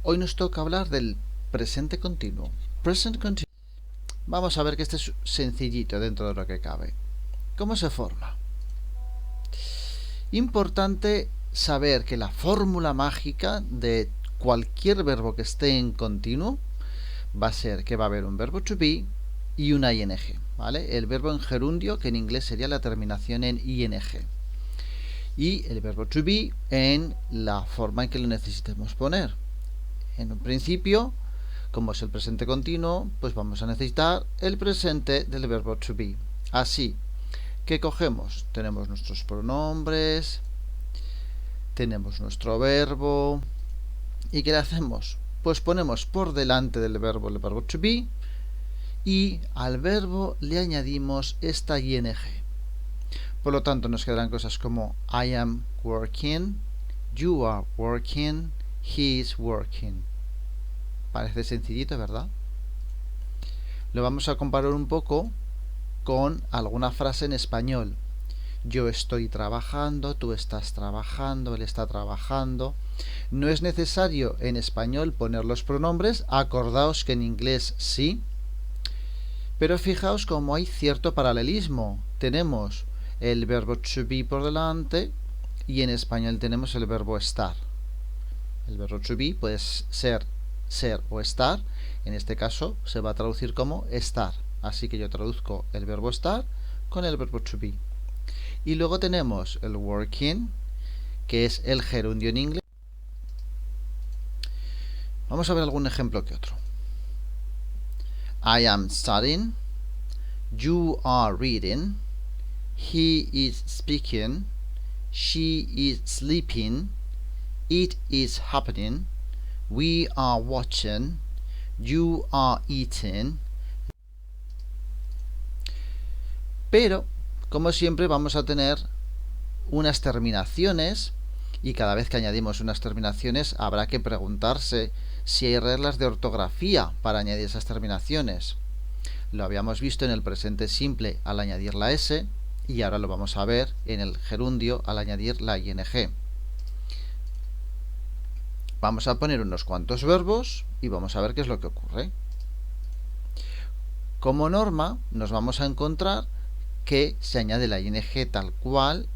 Hoy nos toca hablar del presente continuo. Present continuo. Vamos a ver que este es sencillito dentro de lo que cabe. ¿Cómo se forma? Importante saber que la fórmula mágica de cualquier verbo que esté en continuo va a ser que va a haber un verbo to be y una ing, ¿vale? El verbo en gerundio, que en inglés sería la terminación en ing. Y el verbo to be en la forma en que lo necesitemos poner. En un principio, como es el presente continuo, pues vamos a necesitar el presente del verbo to be. Así que cogemos, tenemos nuestros pronombres, tenemos nuestro verbo, ¿y qué le hacemos? Pues ponemos por delante del verbo el verbo to be y al verbo le añadimos esta ing. Por lo tanto, nos quedarán cosas como I am working, you are working, he is working. Parece sencillito, ¿verdad? Lo vamos a comparar un poco con alguna frase en español. Yo estoy trabajando, tú estás trabajando, él está trabajando. No es necesario en español poner los pronombres, acordaos que en inglés sí. Pero fijaos cómo hay cierto paralelismo. Tenemos el verbo to be por delante y en español tenemos el verbo estar. El verbo to be puede ser o estar. En este caso se va a traducir como estar. Así que yo traduzco el verbo estar con el verbo to be. Y luego tenemos el working, que es el gerundio en inglés. Vamos a ver algún ejemplo que otro. I am studying, you are reading, he is speaking, she is sleeping, it is happening, we are watching, you are eating. Pero, como siempre, vamos a tener unas terminaciones y cada vez que añadimos unas terminaciones habrá que preguntarse si hay reglas de ortografía para añadir esas terminaciones. Lo habíamos visto en el presente simple al añadir la S y ahora lo vamos a ver en el gerundio al añadir la ing. Vamos a poner unos cuantos verbos y vamos a ver qué es lo que ocurre. Como norma nos vamos a encontrar que se añade la ing tal cual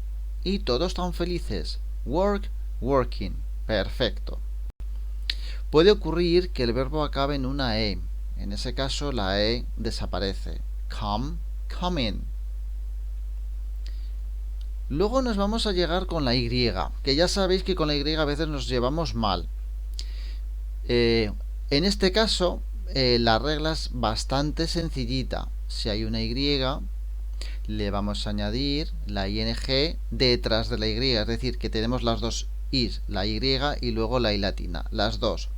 y todos están felices. Work, working. Perfecto. Puede ocurrir que el verbo acabe en una E. En ese caso la E desaparece. Come, coming. Luego nos vamos a llegar con la Y, que ya sabéis que con la Y a veces nos llevamos mal. En este caso la regla es bastante sencillita. Si hay una Y, le vamos a añadir la ing detrás de la Y, es decir, que tenemos las dos is, la Y y luego la I latina, las dos.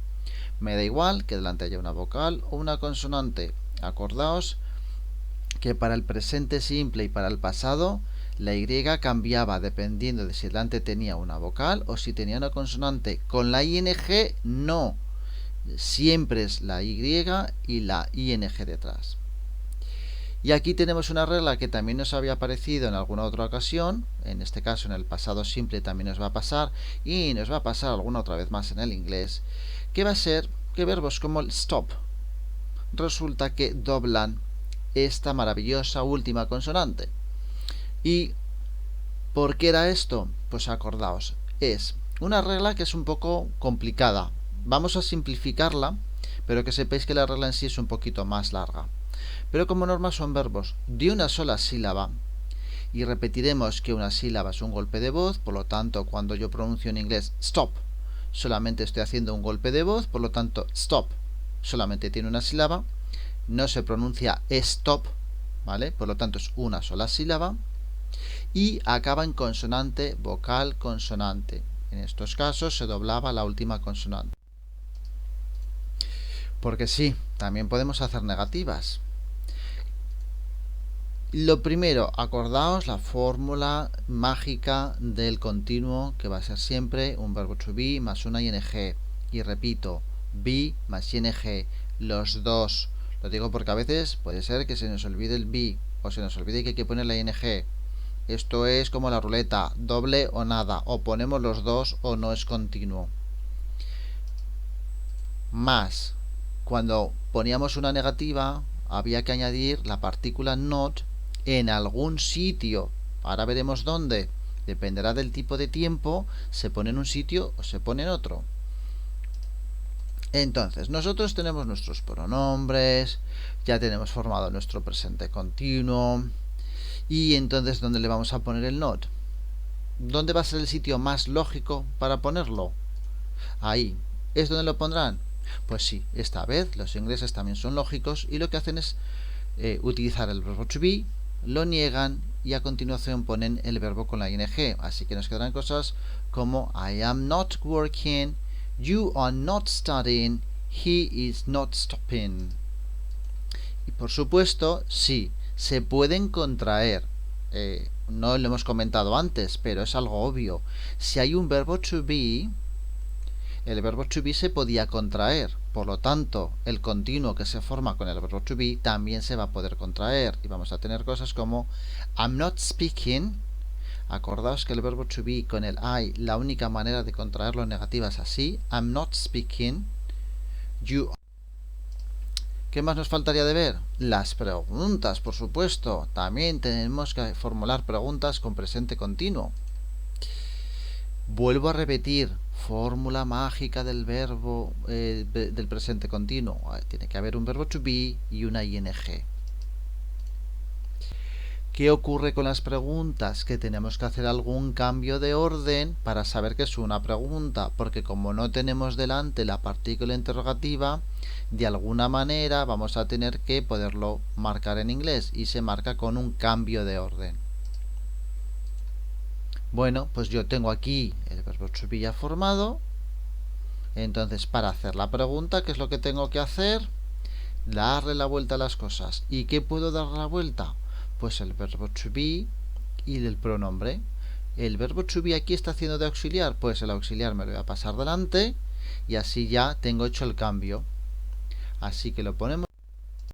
Me da igual que delante haya una vocal o una consonante. Acordaos que para el presente simple y para el pasado la Y cambiaba dependiendo de si delante tenía una vocal o si tenía una consonante. Con la ing no, siempre es la Y y la ing detrás. Y aquí tenemos una regla que también nos había aparecido en alguna otra ocasión, en este caso en el pasado simple también nos va a pasar y nos va a pasar alguna otra vez más en el inglés, que va a ser que verbos como el stop resulta que doblan esta maravillosa última consonante. ¿Y por qué era esto? Pues acordaos, es una regla que es un poco complicada. Vamos a simplificarla, pero que sepáis que la regla en sí es un poquito más larga. Pero como norma son verbos de una sola sílaba y repetiremos que una sílaba es un golpe de voz, por lo tanto cuando yo pronuncio en inglés stop solamente estoy haciendo un golpe de voz, por lo tanto stop solamente tiene una sílaba, no se pronuncia stop, ¿vale? Por lo tanto es una sola sílaba y acaba en consonante, vocal, consonante. En estos casos se doblaba la última consonante. Porque sí, también podemos hacer negativas. Lo primero, acordaos la fórmula mágica del continuo, que va a ser siempre un verbo to be más una ing. Y repito, be más ing, los dos. Lo digo porque a veces puede ser que se nos olvide el be o se nos olvide que hay que poner la ing. Esto es como la ruleta, doble o nada, o ponemos los dos o no es continuo. más cuando poníamos una negativa había que añadir la partícula not en algún sitio. Ahora veremos dónde. Dependerá del tipo de tiempo, se pone en un sitio o se pone en otro. Entonces, nosotros tenemos nuestros pronombres, ya tenemos formado nuestro presente continuo. Y entonces, ¿dónde le vamos a poner el not? ¿Dónde va a ser el sitio más lógico para ponerlo? Ahí. ¿Es donde lo pondrán? Pues sí, esta vez los ingleses también son lógicos y lo que hacen es utilizar el verbo to be, lo niegan y a continuación ponen el verbo con la ing. Así que nos quedarán cosas como I am not working, you are not studying, he is not stopping. Y por supuesto, sí, se pueden contraer. No lo hemos comentado antes, pero es algo obvio. Si hay un verbo to be, el verbo to be se podía contraer. Por lo tanto, el continuo que se forma con el verbo to be también se va a poder contraer. Y vamos a tener cosas como I'm not speaking. Acordaos que el verbo to be con el I, la única manera de contraerlo en negativa es así. I'm not speaking. You. ¿Qué más nos faltaría de ver? Las preguntas, por supuesto. También tenemos que formular preguntas con presente continuo. Vuelvo a repetir, fórmula mágica del verbo del presente continuo. Tiene que haber un verbo to be y una ing. ¿Qué ocurre con las preguntas? Que tenemos que hacer algún cambio de orden para saber que es una pregunta, porque como no tenemos delante la partícula interrogativa, de alguna manera vamos a tener que poderlo marcar en inglés y se marca con un cambio de orden. Bueno, pues yo tengo aquí el verbo to be ya formado. Entonces, para hacer la pregunta, ¿qué es lo que tengo que hacer? Darle la vuelta a las cosas. ¿Y qué puedo dar la vuelta? Pues el verbo to be y el pronombre. El verbo to be aquí está haciendo de auxiliar, pues el auxiliar me lo voy a pasar delante y así ya tengo hecho el cambio. Así que lo ponemos.